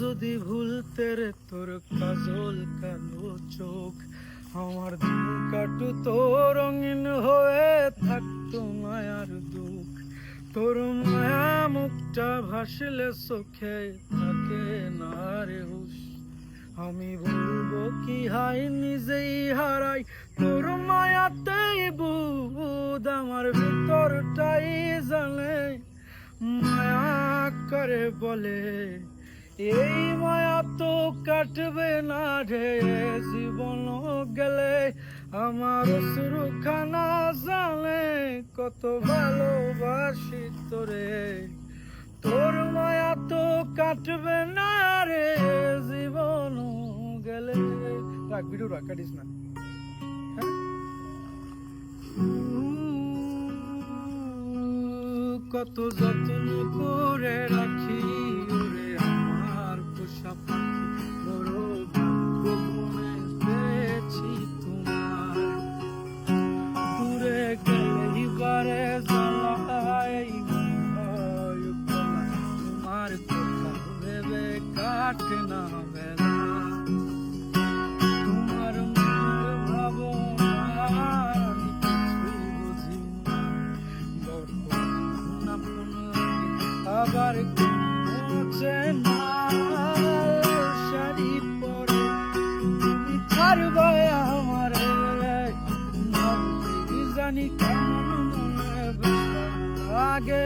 যদি ভুলতে রে তোর কাজল কালো চোখ, আমার দিন কাটতো রঙিন হয়ে থাকতো মায়ার দুঃখ। তোর মায়া মুখটা ভাসলে চোখে থাকে না রে হুশ। আমি বলবো কি হাই নিজেই হারাই তোর মায়াতেই বুধ, আমার ভিতরটাই জানে মায়া করে বলে এই মায়া তো কাটবে না রে জীবন গেলে। আমার সুরখানা জানে কত ভালোবাসি তোরে, তোর মায়া তো কাটবে না রে জীবন গেলে। রাখ ভিডিও রাখ, কাটিস না। কত যত্ন করে রাখি ওরে আমার পোষা পাখি, বড় ভাগ্য মনে পেয়েছি তোমার। দূরে গেলেই বারে জ্বালায় তোমার কথা ভেবে কাটে না বেলা। তোমার মনের ভাবনা আমি কিছুই বুঝি না, আবার কোচে না শাড়ি পরে তুমি ছাড়বে আমারে। জানি কেমন মনে লাগে।